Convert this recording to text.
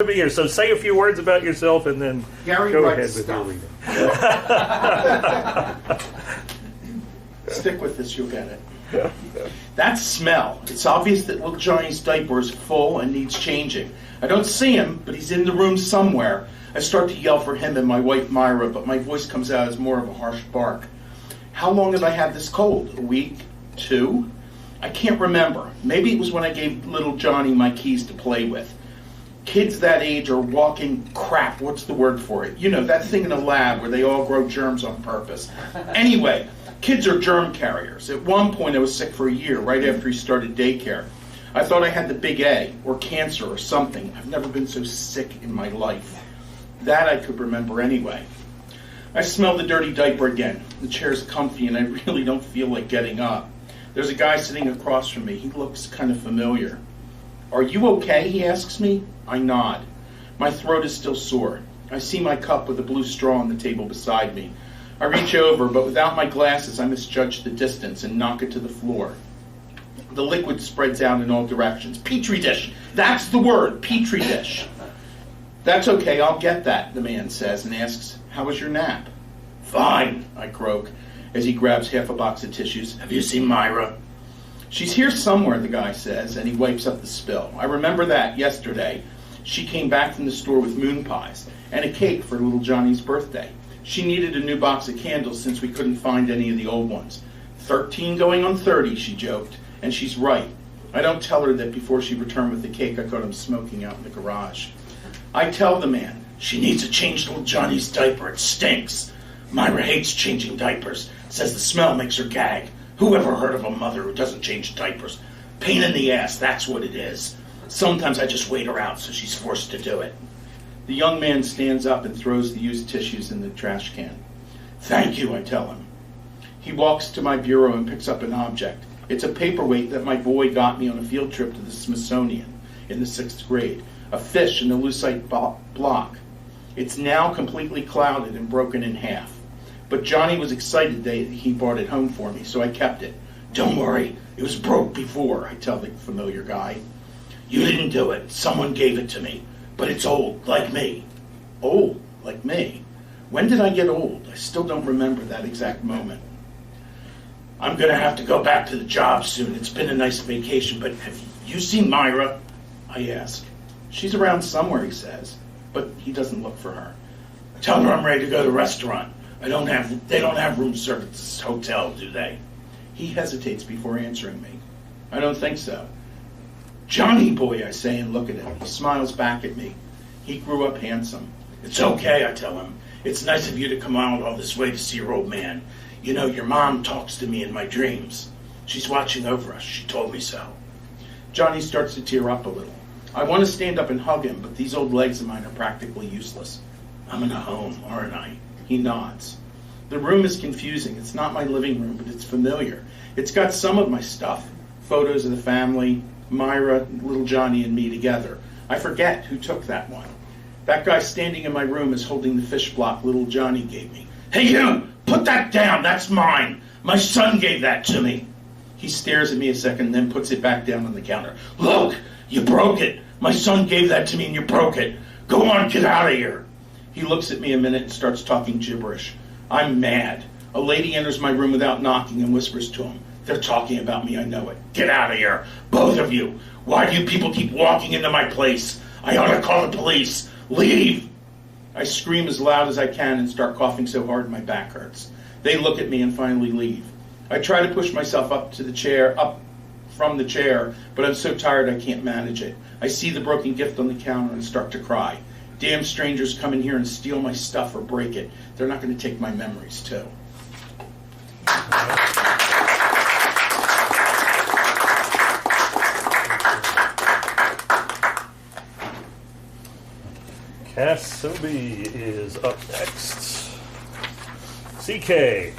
To be here, so say a few words about yourself and then Gary go writes ahead with your stuff. reading. Stick with this, you'll get it. That smell. It's obvious that little Johnny's diaper is full and needs changing. I don't see him, but he's in the room somewhere. I start to yell for him and my wife Myra, but my voice comes out as more of a harsh bark. How long have I had this cold? A week? 2? I can't remember. Maybe it was when I gave little Johnny my keys to play with. Kids that age are walking crap. What's the word for it? You know, that thing in a lab where they all grow germs on purpose. Anyway, kids are germ carriers. At one point I was sick for a year, right after he started daycare. I thought I had the big A, or cancer, or something. I've never been so sick in my life. That I could remember anyway. I smell the dirty diaper again. The chair's comfy and I really don't feel like getting up. There's a guy sitting across from me. He looks kind of familiar. Are you okay? He asks me. I nod. My throat is still sore. I see my cup with a blue straw on the table beside me. I reach over, but without my glasses I misjudge the distance and knock it to the floor. The liquid spreads out in all directions. Petri dish! That's the word, Petri dish. That's okay, I'll get that, the man says and asks, how was your nap? Fine, I croak as he grabs half a box of tissues. Have you seen Myra? She's here somewhere, the guy says, and he wipes up the spill. I remember that yesterday. She came back from the store with moon pies and a cake for little Johnny's birthday. She needed a new box of candles since we couldn't find any of the old ones. 13 going on 30, she joked, and she's right. I don't tell her that before she returned with the cake, I caught him smoking out in the garage. I tell the man, she needs to change little Johnny's diaper. It stinks. Myra hates changing diapers. Says the smell makes her gag. Who ever heard of a mother who doesn't change diapers? Pain in the ass, that's what it is. Sometimes I just wait her out so she's forced to do it. The young man stands up and throws the used tissues in the trash can. Thank you, I tell him. He walks to my bureau and picks up an object. It's a paperweight that my boy got me on a field trip to the Smithsonian in the 6th grade. A fish in a lucite block. It's now completely clouded and broken in half. But Johnny was excited that he brought it home for me, so I kept it. Don't worry, it was broke before, I tell the familiar guy. You didn't do it. Someone gave it to me. But it's old, like me. Old, like me? When did I get old? I still don't remember that exact moment. I'm going to have to go back to the job soon. It's been a nice vacation, but have you seen Myra? I ask. She's around somewhere, he says, but he doesn't look for her. Tell her I'm ready to go to the restaurant. They don't have room service at this hotel, do they? He hesitates before answering me. I don't think so. Johnny boy, I say and look at him. He smiles back at me. He grew up handsome. It's okay, I tell him. It's nice of you to come out all this way to see your old man. You know, your mom talks to me in my dreams. She's watching over us. She told me so. Johnny starts to tear up a little. I want to stand up and hug him, but these old legs of mine are practically useless. I'm in a home, aren't I? He nods. The room is confusing. It's not my living room, but it's familiar. It's got some of my stuff. Photos of the family, Myra, little Johnny, and me together. I forget who took that one. That guy standing in my room is holding the fish block little Johnny gave me. Hey you! Put that down! That's mine! My son gave that to me! He stares at me a second, then puts it back down on the counter. Look! You broke it! My son gave that to me and you broke it! Go on, get out of here! He looks at me a minute and starts talking gibberish. I'm mad. A lady enters my room without knocking and whispers to him. They're talking about me, I know it. Get out of here, both of you. Why do you people keep walking into my place? I ought to call the police. Leave! I scream as loud as I can and start coughing so hard my back hurts. They look at me and finally leave. I try to push myself up from the chair, but I'm so tired I can't manage it. I see the broken gift on the counter and start to cry. Damn strangers come in here and steal my stuff or break it. They're not going to take my memories, too. Cass Sobey is up next. CK.